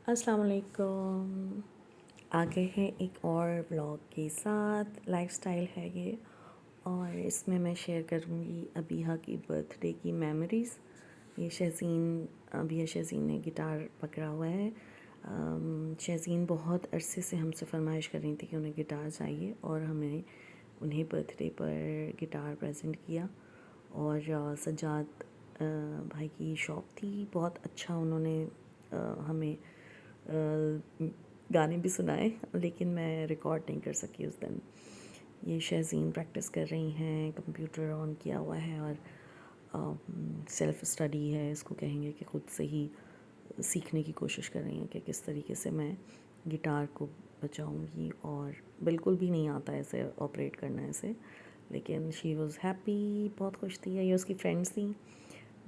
अस्सलाम वालेकुम। आ गए हैं एक और व्लॉग के साथ। लाइफस्टाइल है ये और इसमें मैं शेयर करूँगी अबीहा की बर्थडे की मेमोरीज़। ये शहज़ीन, अबीहा शहज़ीन ने गिटार पकड़ा हुआ है। शहज़ीन बहुत अरसे से हमसे फरमाइश कर रही थी कि उन्हें गिटार चाहिए और हमें उन्हें बर्थडे पर गिटार प्रेजेंट किया। और सज्जाद भाई की शॉप थी, बहुत अच्छा उन्होंने हमें गाने भी सुनाए, लेकिन मैं रिकॉर्ड नहीं कर सकी उस दिन। ये शहज़ीन प्रैक्टिस कर रही हैं, कंप्यूटर ऑन किया हुआ है और सेल्फ़ स्टडी है, इसको कहेंगे कि ख़ुद से ही सीखने की कोशिश कर रही हैं कि किस तरीके से मैं गिटार को बजाऊंगी। और बिल्कुल भी नहीं आता ऐसे ऑपरेट करना ऐसे, लेकिन शी वाज़ हैप्पी, बहुत खुश थी। ये उसकी फ्रेंड्स थी,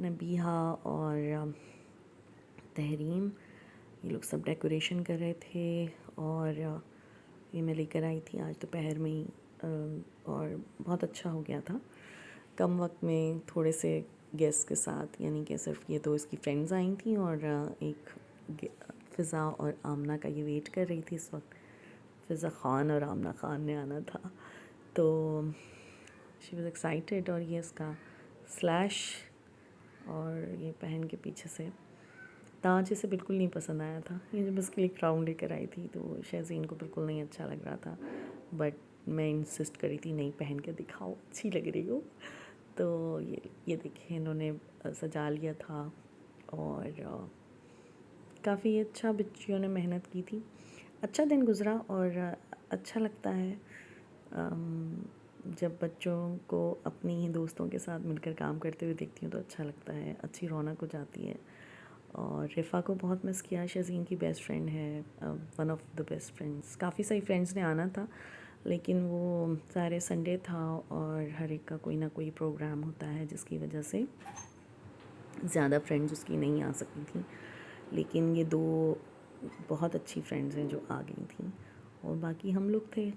नबीहा और तहरीम। ये लोग सब डेकोरेशन कर रहे थे और ये मैं लेकर आई थी आज दोपहर में ही। और बहुत अच्छा हो गया था, कम वक्त में थोड़े से गेस्ट के साथ, यानी कि सिर्फ ये दो इसकी फ्रेंड्स आई थी और एक फ़िज़ा और आमना का ये वेट कर रही थी इस वक्त। फ़िज़ा ख़ान और आमना ख़ान ने आना था, तो शी वॉज़ एक्साइटेड। और ये इसका स्लैश और ये पहन के पीछे से ताज इसे बिल्कुल नहीं पसंद आया था। ये जब उसके लिए क्राउन लेकर आई थी तो शहज़ीन को बिल्कुल नहीं अच्छा लग रहा था, बट मैं इंसिस्ट करी थी नहीं, पहन के दिखाओ, अच्छी लग रही हो। तो ये देखिए इन्होंने सजा लिया था और काफ़ी अच्छा बच्चियों ने मेहनत की थी। अच्छा दिन गुज़रा और अच्छा लगता है जब बच्चों को अपनी ही दोस्तों के साथ मिलकर काम करते हुए देखती हूँ तो अच्छा लगता है, अच्छी रौनक हो जाती है। और रिफ़ा को बहुत मिस किया, शज़ीन की बेस्ट फ्रेंड है, one of the best friends. काफ़ी सारी फ्रेंड्स ने आना था, लेकिन वो सारे संडे था और हर एक का कोई ना कोई प्रोग्राम होता है, जिसकी वजह से ज़्यादा फ्रेंड्स उसकी नहीं आ सकी थी। लेकिन ये दो बहुत अच्छी फ्रेंड्स हैं जो आ गई थी और बाकी हम लोग थे।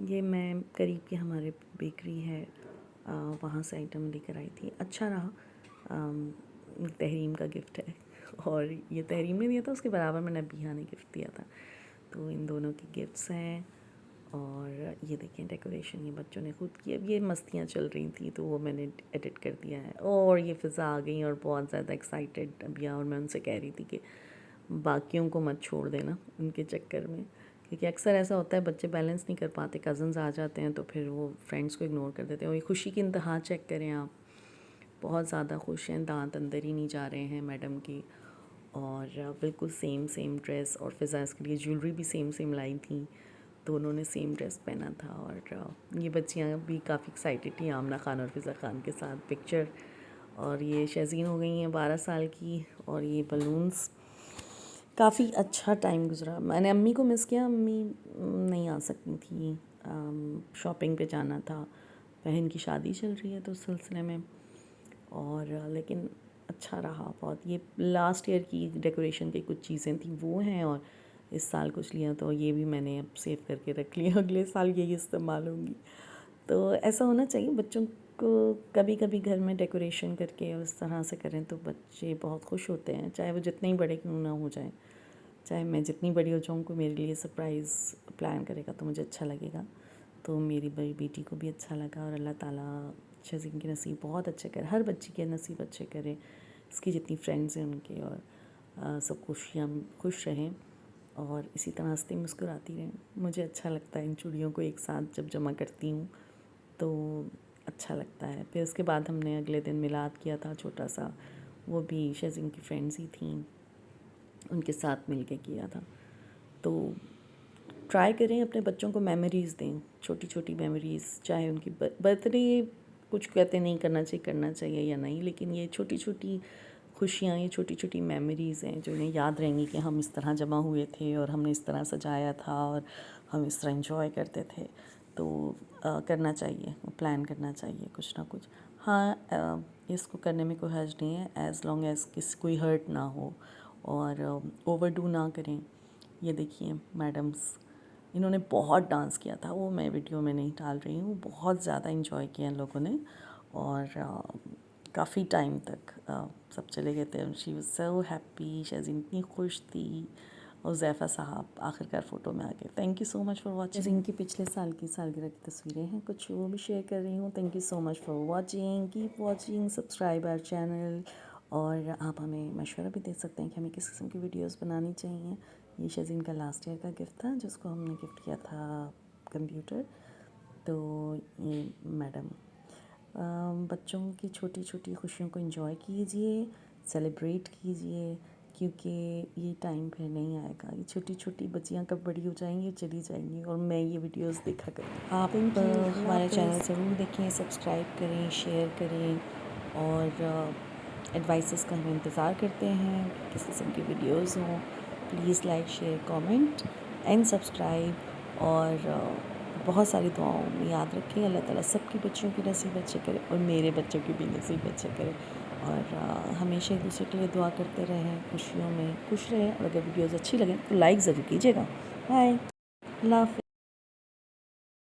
ये मैं करीब के हमारे बेकरी है, वहाँ से आइटम लेकर आई थी। अच्छा रहा। तहरीम का गिफ्ट है और ये तहरीम ने दिया था, उसके बराबर में नबीहा ने गिफ्ट दिया था, तो इन दोनों के गिफ्ट्स हैं। और ये देखें डेकोरेशन ये बच्चों ने खुद की। अब ये मस्तियाँ चल रही थी तो वो मैंने एडिट कर दिया है। और ये फ़िज़ा आ गई और बहुत ज़्यादा एक्साइटेड अबिया, और मैं उनसे कह रही थी कि बाकियों को मत छोड़ देना उनके चक्कर में, क्योंकि अक्सर ऐसा होता है बच्चे बैलेंस नहीं कर पाते, कज़न्स आ जाते हैं तो फिर वो फ्रेंड्स को इग्नोर कर देते हैं। और ये खुशी की इंतहा चेक करें आप, बहुत ज़्यादा खुश हैं, दांत अंदर ही नहीं जा रहे हैं मैडम की। और बिल्कुल सेम सेम ड्रेस, और फ़िज़ा इसके लिए ज्वेलरी भी सेम सेम लाई थी, दोनों ने सेम ड्रेस पहना था। और ये बच्चियाँ भी काफ़ी एक्साइटेड थी, आमना ख़ान और फ़िज़ा ख़ान के साथ पिक्चर। और ये शहज़ीन हो गई हैं 12 साल की, और ये बलून्स। काफ़ी अच्छा टाइम गुज़रा। मैंने अम्मी को मिस किया, अम्मी नहीं आ सकती थी, शॉपिंग पे जाना था, बहन की शादी चल रही है तो उस सिलसिले में। और लेकिन अच्छा रहा बहुत। ये लास्ट ईयर की डेकोरेशन की कुछ चीज़ें थी वो हैं, और इस साल कुछ लिया तो ये भी मैंने अब सेव करके रख लिया, अगले साल यही इस्तेमाल होंगी। तो ऐसा होना चाहिए, बच्चों को कभी कभी घर में डेकोरेशन करके और इस तरह से करें तो बच्चे बहुत खुश होते हैं, चाहे वो जितने ही बड़े क्यों ना हो जाए। चाहे मैं जितनी बड़ी हो जाऊँ, को मेरे लिए सरप्राइज़ प्लान करेगा तो मुझे अच्छा लगेगा। तो मेरी बड़ी बेटी को भी अच्छा लगा, और अल्लाह ताला शज़ीन के नसीब बहुत अच्छे करे, हर बच्ची के नसीब अच्छे करे, इसकी जितनी फ्रेंड्स हैं उनके, और सब खुश रहें और इसी तरह हंसती मुस्कुराती रहें। मुझे अच्छा लगता है इन चूड़ियों को एक साथ जब जमा करती हूँ तो अच्छा लगता है। फिर उसके बाद हमने अगले दिन मिलाद किया था छोटा सा, वो भी शज़ीन की फ्रेंड्स ही थी, उनके साथ मिल के किया था। तो ट्राई करें अपने बच्चों को मेमोरीज़ दें, छोटी छोटी मेमोरीज़, चाहे उनकी बर्थडे, कुछ कहते नहीं करना चाहिए या नहीं, लेकिन ये छोटी छोटी खुशियाँ, ये छोटी छोटी मेमोरीज़ हैं जो इन्हें याद रहेंगी कि हम इस तरह जमा हुए थे और हमने इस तरह सजाया था और हम इस तरह एंजॉय करते थे। तो करना चाहिए, प्लान करना चाहिए कुछ ना कुछ। हाँ, इसको करने में कोई हर्ज नहीं है, एज़ लॉन्ग एज़ किसी कोई हर्ट ना हो और ओवरडू ना करें। ये देखिए मैडम्स, इन्होंने बहुत डांस किया था, वो मैं वीडियो में नहीं डाल रही हूँ, बहुत ज़्यादा इन्जॉय किया इन लोगों ने। और काफ़ी टाइम तक सब चले गए थे। शी वाज सो हैप्पी, शज़ीन इतनी खुश थी और ज़ैफ़ा साहब आखिरकार फ़ोटो में आ गए। Thank you so much for watching. इनकी पिछले साल की सालगिरह की तस्वीरें हैं, कुछ वो भी शेयर कर रही हूँ। Thank you so much for watching, keep watching, subscribe our channel. और आप हमें मशवरा भी दे सकते हैं कि हमें किस किस्म की वीडियोस बनानी चाहिए। ये शज़ीन का लास्ट ईयर का गिफ्ट था जिसको हमने गिफ्ट किया था कंप्यूटर। तो ये मैडम, बच्चों की छोटी छोटी खुशियों को एंजॉय कीजिए, सेलिब्रेट कीजिए, क्योंकि ये टाइम फिर नहीं आएगा। ये छोटी छोटी बच्चियाँ कब बड़ी हो जाएंगी, चली जाएंगी, और मैं ये वीडियोस देखा करूँगी। आप हमारा चैनल ज़रूर देखें, सब्सक्राइब करें, शेयर करें, और एडवाइसेस का हम इंतज़ार करते हैं, किस किस्म की वीडियोस हों। Please like, share, comment and subscribe. और बहुत सारी दुआओं में याद रखें। अल्लाह ताला सबकी बच्चों की नसीब अच्छे करे और मेरे बच्चों की भी नसीब अच्छे करे। और हमेशा एक दूसरे के लिए दुआ करते रहें, खुशियों में खुश रहें। और अगर वीडियोज़ अच्छी लगें तो लाइक ज़रूर कीजिएगा। बाय, अल्लाह हाफ़िज़।